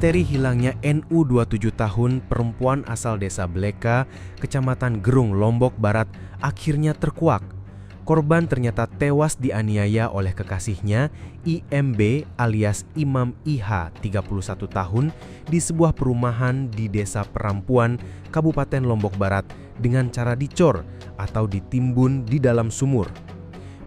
Misteri hilangnya NU 27 tahun perempuan asal desa Bleka, Kecamatan Gerung, Lombok Barat akhirnya terkuak. Korban ternyata tewas dianiaya oleh kekasihnya IMB alias Imam IH 31 tahun di sebuah perumahan di Desa Perampuan, Kabupaten Lombok Barat dengan cara dicor atau ditimbun di dalam sumur.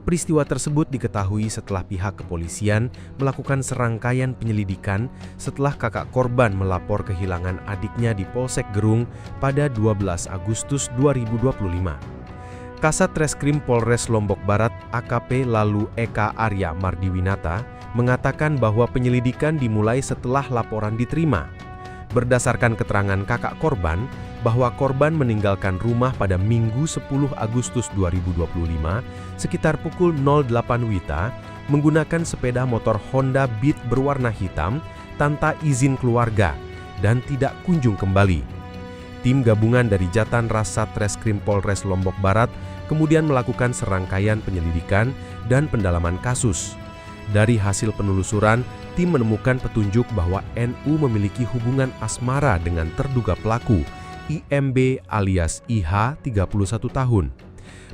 Peristiwa tersebut diketahui setelah pihak kepolisian melakukan serangkaian penyelidikan setelah kakak korban melapor kehilangan adiknya di Polsek Gerung pada 12 Agustus 2025. Kasat Reskrim Polres Lombok Barat AKP Lalu Eka Arya Mardiwinata mengatakan bahwa penyelidikan dimulai setelah laporan diterima. Berdasarkan keterangan kakak korban, bahwa korban meninggalkan rumah pada Minggu 10 Agustus 2025 sekitar pukul 08 WITA menggunakan sepeda motor Honda Beat berwarna hitam tanpa izin keluarga dan tidak kunjung kembali. Tim gabungan dari Jatan Ras Satreskrim Polres Lombok Barat kemudian melakukan serangkaian penyelidikan dan pendalaman kasus. Dari hasil penelusuran, tim menemukan petunjuk bahwa NU memiliki hubungan asmara dengan terduga pelaku, IMB alias IH 31 tahun.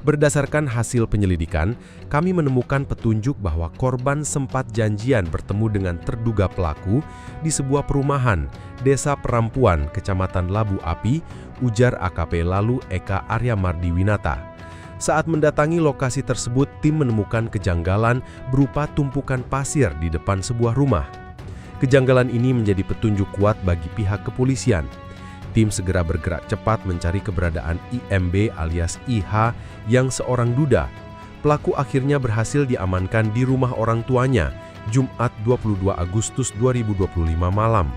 Berdasarkan hasil penyelidikan, kami menemukan petunjuk bahwa korban sempat janjian bertemu dengan terduga pelaku di sebuah perumahan, Desa Perampuan, Kecamatan Labu Api, ujar AKP Lalu Eka Arya Mardiwinata. Saat mendatangi lokasi tersebut, tim menemukan kejanggalan berupa tumpukan pasir di depan sebuah rumah. Kejanggalan ini menjadi petunjuk kuat bagi pihak kepolisian. Tim segera bergerak cepat mencari keberadaan IMB alias IH yang seorang duda. Pelaku akhirnya berhasil diamankan di rumah orang tuanya, Jumat 22 Agustus 2025 malam.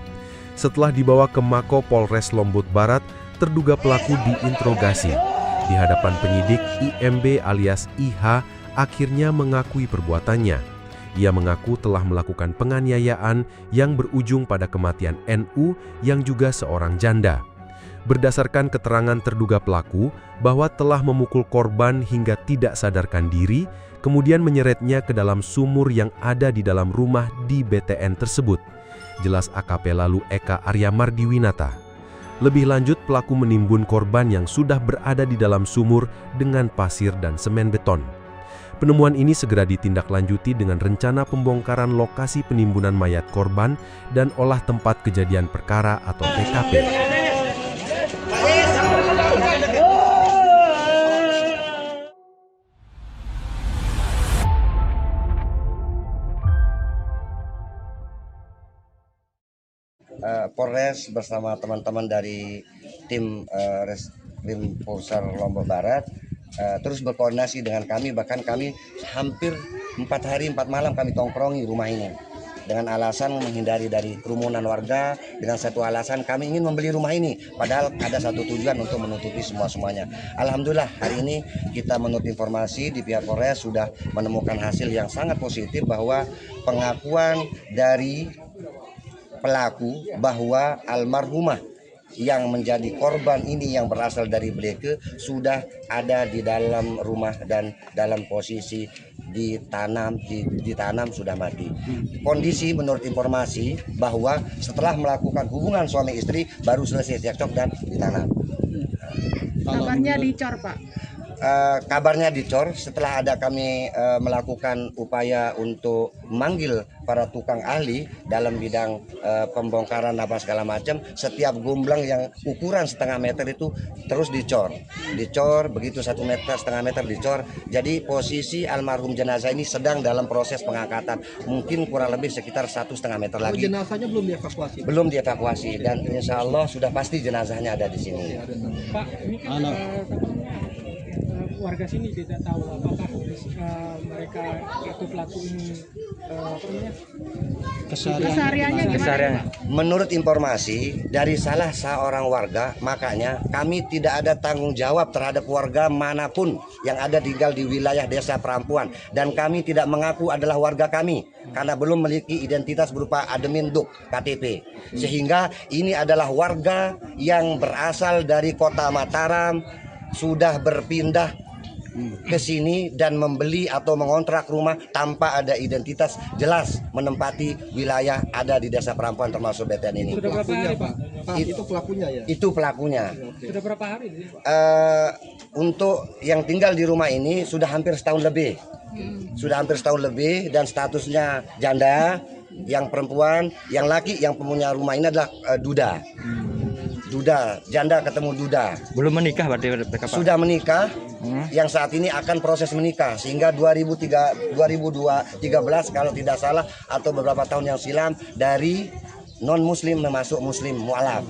Setelah dibawa ke Mako Polres Lombok Barat, terduga pelaku diinterogasi. Di hadapan penyidik, IMB alias IH akhirnya mengakui perbuatannya. Ia mengaku telah melakukan penganiayaan yang berujung pada kematian NU yang juga seorang janda. Berdasarkan keterangan terduga pelaku bahwa telah memukul korban hingga tidak sadarkan diri, kemudian menyeretnya ke dalam sumur yang ada di dalam rumah di BTN tersebut. Jelas AKP Lalu Eka Arya Mardiwinata. Lebih lanjut, pelaku menimbun korban yang sudah berada di dalam sumur dengan pasir dan semen beton. Penemuan ini segera ditindaklanjuti dengan rencana pembongkaran lokasi penimbunan mayat korban dan olah tempat kejadian perkara atau TKP. Polres bersama teman-teman dari tim Reskrim Polsar Lombok Barat terus berkoordinasi dengan kami, bahkan kami hampir 4 hari 4 malam kami tongkrongi rumah ini dengan alasan menghindari dari kerumunan warga, dengan satu alasan kami ingin membeli rumah ini, padahal ada satu tujuan untuk menutupi semuanya. Alhamdulillah hari ini kita menurut informasi di pihak Polres sudah menemukan hasil yang sangat positif bahwa pengakuan dari pelaku bahwa almarhumah yang menjadi korban ini yang berasal dari Bleke sudah ada di dalam rumah dan dalam posisi ditanam sudah mati. Kondisi menurut informasi bahwa setelah melakukan hubungan suami istri baru selesai cekcok dan ditanam. Kabarnya dicor, Pak. Kabarnya dicor setelah ada kami melakukan upaya untuk memanggil para tukang ahli dalam bidang pembongkaran apa segala macam. Setiap gomblang yang ukuran setengah meter itu terus dicor begitu 1 meter setengah meter dicor. Jadi posisi almarhum jenazah ini sedang dalam proses pengangkatan, mungkin kurang lebih sekitar 1,5 meter lagi. Jenazahnya belum dievakuasi? Belum dievakuasi dan insya Allah sudah pasti jenazahnya ada di sini. Pak, ini kan warga sini tidak tahu apakah mereka atau pelaku ini kesehariannya gimana? Menurut informasi dari salah seorang warga, makanya kami tidak ada tanggung jawab terhadap warga manapun yang ada tinggal di wilayah Desa Perampuan, dan kami tidak mengaku adalah warga kami karena belum memiliki identitas berupa admin duk KTP, sehingga ini adalah warga yang berasal dari Kota Mataram, sudah berpindah ke sini dan membeli atau mengontrak rumah tanpa ada identitas jelas menempati wilayah ada di Desa Perampuan termasuk BTN ini. Sudah berapa hari, Pak? Itu pelakunya ya? Itu pelakunya. Sudah berapa hari ini, Pak? Untuk yang tinggal di rumah ini sudah hampir setahun lebih. Sudah hampir setahun lebih dan statusnya janda, yang perempuan, yang laki, yang punya rumah ini adalah duda. Duda, janda ketemu duda. Belum menikah berarti mereka, Pak? Sudah menikah, yang saat ini akan proses menikah sehingga 2013 kalau tidak salah atau beberapa tahun yang silam dari non muslim masuk muslim mualaf.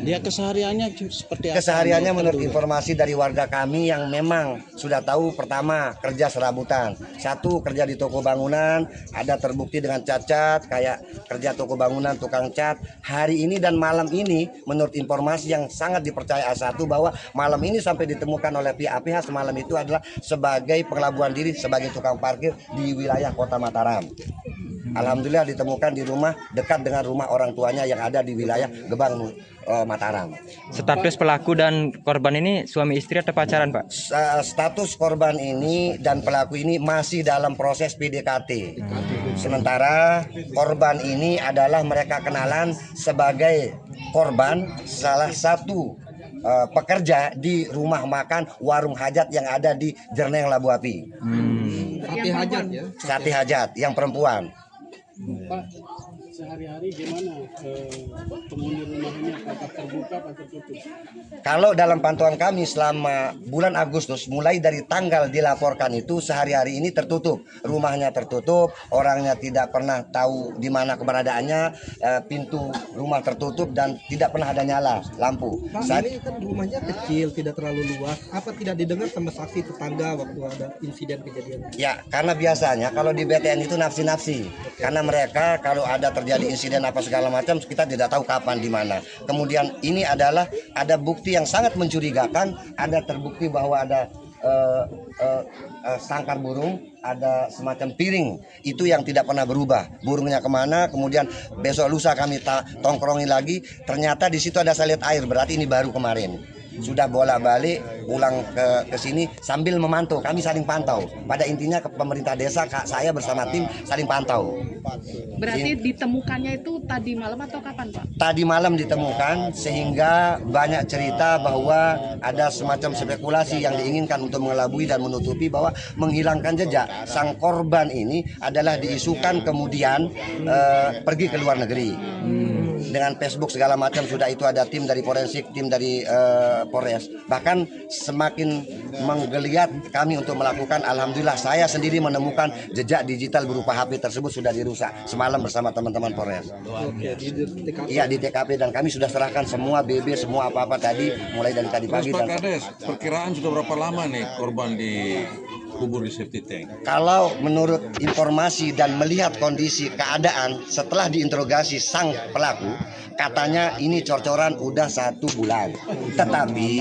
Dia kesehariannya seperti apa? Kesehariannya menurut informasi dari warga kami yang memang sudah tahu, pertama kerja serabutan, satu kerja di toko bangunan, ada terbukti dengan cacat kayak kerja toko bangunan tukang cat. Hari ini dan malam ini menurut informasi yang sangat dipercaya A1 bahwa malam ini sampai ditemukan oleh pihak semalam itu adalah sebagai pengelabuan diri sebagai tukang parkir di wilayah Kota Mataram. Alhamdulillah ditemukan di rumah dekat dengan rumah orang tuanya yang ada di wilayah Gebang Mataram. Status pelaku dan korban ini suami istri atau pacaran, Pak? Status korban ini dan pelaku ini masih dalam proses PDKT. Sementara korban ini adalah mereka kenalan sebagai korban salah satu pekerja di rumah makan warung hajat yang ada di Jerneng Labu Api. Sate hajat ya? Sate hajat yang perempuan. Pak, sehari-hari gimana penghuni rumah ini? Apakah terbuka atau tertutup? Kalau dalam pantauan kami selama bulan Agustus, mulai dari tanggal dilaporkan itu sehari-hari ini tertutup. Rumahnya tertutup, orangnya tidak pernah tahu di mana keberadaannya, pintu rumah tertutup dan tidak pernah ada nyala lampu. Pak, ini kan rumahnya kecil, tidak terlalu luas. Apa tidak didengar sama saksi tetangga waktu ada insiden kejadian? Ya, karena biasanya kalau di BTN itu nafsi-nafsi. Karena mereka kalau ada terjadi insiden apa segala macam, kita tidak tahu kapan di mana. Kemudian ini adalah ada bukti yang sangat mencurigakan, ada terbukti bahwa ada sangkar burung, ada semacam piring itu yang tidak pernah berubah. Burungnya kemana? Kemudian besok lusa kami tongkrongin lagi, ternyata di situ ada salit air. Berarti ini baru kemarin. Sudah bolak-balik pulang ke sini sambil memantau. Kami saling pantau. Pada intinya ke pemerintah desa, saya bersama tim saling pantau. Berarti ditemukannya itu tadi malam atau kapan, Pak? Tadi malam ditemukan sehingga banyak cerita bahwa ada semacam spekulasi yang diinginkan untuk mengelabui dan menutupi bahwa menghilangkan jejak. Sang korban ini adalah diisukan kemudian pergi ke luar negeri. Dengan Facebook segala macam sudah itu ada tim dari forensik, tim dari Polres. Bahkan semakin menggeliat kami untuk melakukan, alhamdulillah saya sendiri menemukan jejak digital berupa HP tersebut sudah dirusak semalam bersama teman-teman Polres. Oke, di TKP. Iya di TKP dan kami sudah serahkan semua BB, semua apa-apa tadi mulai dari tadi pagi. Terus Pak Dan Kades, perkiraan sudah berapa lama nih korban dikubur di safety tank? kalau menurut informasi dan melihat kondisi keadaan setelah diinterogasi sang pelaku, katanya ini cor-coran udah 1 bulan. Tetapi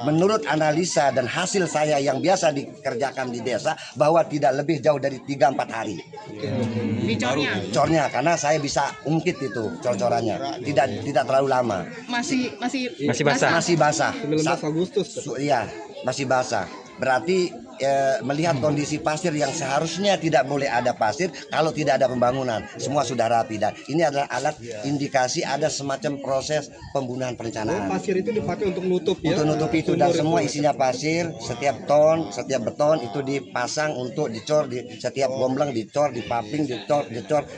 menurut analisa dan hasil saya yang biasa dikerjakan di desa bahwa tidak lebih jauh dari 3-4 hari. Bicornya Cornya karena saya bisa ungkit itu cor-corannya. Tidak terlalu lama. masih basah. Masih basah. 19 Agustus. Iya, masih basah. Berarti melihat kondisi pasir yang seharusnya tidak boleh ada pasir kalau tidak ada pembangunan, semua sudah rapi dan ini adalah alat indikasi ada semacam proses pembunuhan perencanaan. Pasir itu dipakai untuk nutup ya? Untuk nutup itu dan semua isinya pasir, setiap ton, setiap beton itu dipasang untuk dicor di setiap gombleng, dicor, dipaping, dicor,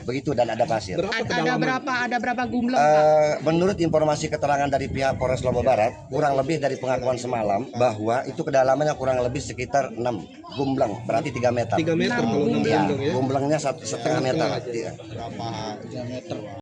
begitu dan ada pasir. ada berapa gumleng, Pak? Menurut informasi keterangan dari pihak Polres Lombok Barat, kurang lebih dari pengakuan semalam bahwa itu kedalamannya kurang lebih sekitar 6 gombleng, berarti 3 meter. 3 meter kalau 6 Iya, gombleng ya? gomblengnya 1,5 meter. Iya.